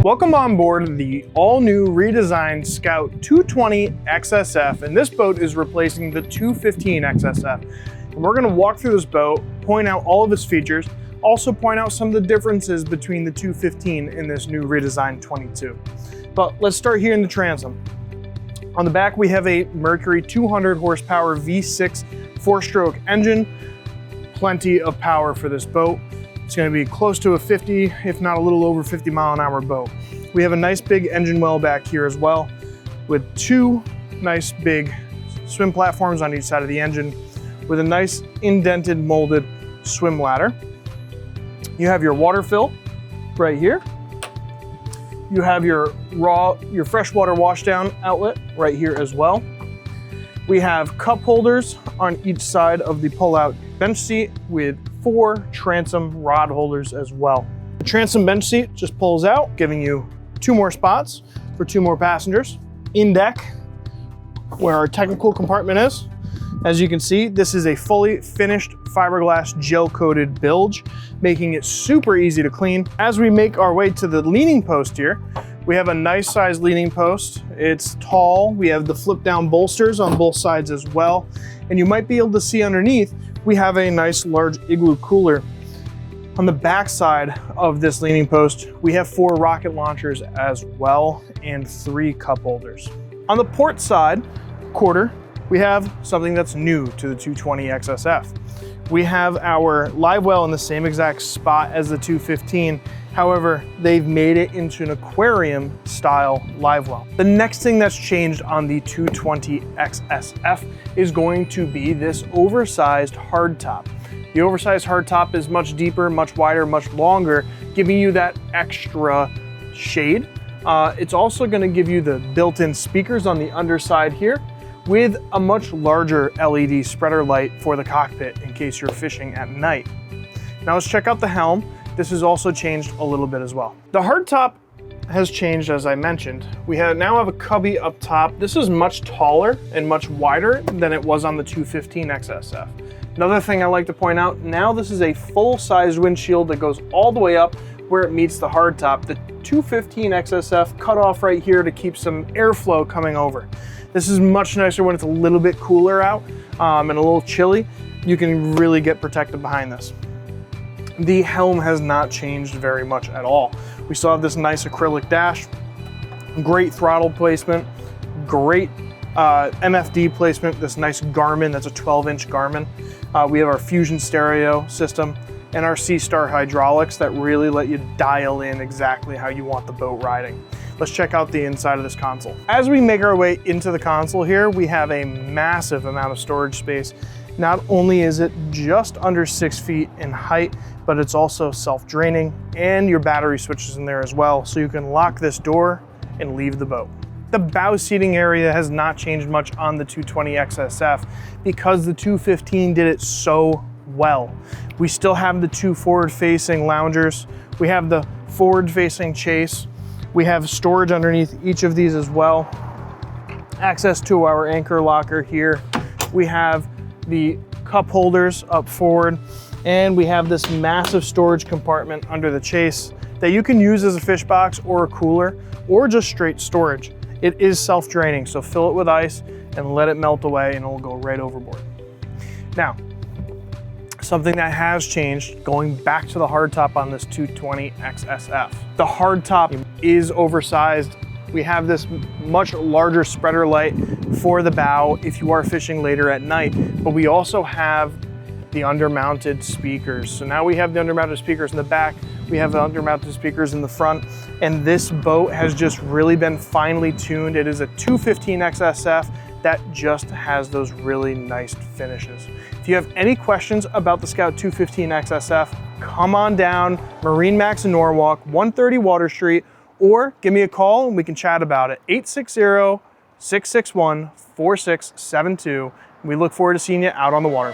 Welcome on board the all-new redesigned Scout 220 XSF, and this boat is replacing the 215 XSF. And we're going to walk through this boat, point out all of its features, also point out some of the differences between the 215 and this new redesigned 22. But let's start here in the transom. On the back, we have a Mercury 200 horsepower V6 4-stroke engine. Plenty of power for this boat. It's going to be close to a 50, if not a little over 50 mile an hour boat. We have a nice big engine well back here as well, with two nice big swim platforms on each side of the engine, with a nice indented molded swim ladder. You have your water fill right here. You have your freshwater washdown outlet right here as well. We have cup holders on each side of the pull-out bench seat with 4 transom rod holders as well. The transom bench seat just pulls out, giving you 2 more spots for 2 more passengers. In deck, where our technical compartment is, as you can see, this is a fully finished fiberglass gel-coated bilge, making it super easy to clean. As we make our way to the leaning post here, we have a nice sized leaning post. It's tall. We have the flip down bolsters on both sides as well. And you might be able to see underneath, we have a nice large igloo cooler. On the back side of this leaning post, we have 4 rocket launchers as well and 3 cup holders. On the port side quarter, we have something that's new to the 220 XSF. We have our live well in the same exact spot as the 215. However, they've made it into an aquarium style live well. The next thing that's changed on the 220 XSF is going to be this oversized hardtop. The oversized hardtop is much deeper, much wider, much longer, giving you that extra shade. It's also going to give you the built-in speakers on the underside here, with a much larger LED spreader light for the cockpit in case you're fishing at night. Now let's check out the helm. This has also changed a little bit as well. The hardtop has changed, as I mentioned. We now have a cubby up top. This is much taller and much wider than it was on the 215 XSF. Another thing I like to point out, now this is a full-size windshield that goes all the way up where it meets the hardtop. The 215 XSF cut off right here to keep some airflow coming over. This is much nicer when it's a little bit cooler out and a little chilly. You can really get protected behind this. The helm has not changed very much at all. We still have this nice acrylic dash, great throttle placement, great MFD placement, this nice Garmin, that's a 12-inch Garmin. We have our Fusion stereo system and our C-Star hydraulics that really let you dial in exactly how you want the boat riding. Let's check out the inside of this console. As we make our way into the console here, we have a massive amount of storage space. Not only is it just under 6 feet in height, but it's also self-draining, and your battery switch is in there as well, so you can lock this door and leave the boat. The bow seating area has not changed much on the 220 XSF because the 215 did it so well. We still have the 2 forward-facing loungers. We have the forward-facing chase. We have storage underneath each of these as well. Access to our anchor locker here. We have the cup holders up forward, and we have this massive storage compartment under the chase that you can use as a fish box or a cooler or just straight storage. It is self-draining, so fill it with ice and let it melt away and it will go right overboard. Now, something that has changed, going back to the hardtop on this 220 XSF. The hardtop is oversized. We have this much larger spreader light for the bow if you are fishing later at night, but we also have the undermounted speakers. So now we have the undermounted speakers in the back, we have the undermounted speakers in the front, and this boat has just really been finely tuned. It is a 215 XSF that just has those really nice finishes. If you have any questions about the Scout 215 XSF, come on down, MarineMax Norwalk, 130 Water Street, or give me a call and we can chat about it. 860-661-4672. We look forward to seeing you out on the water.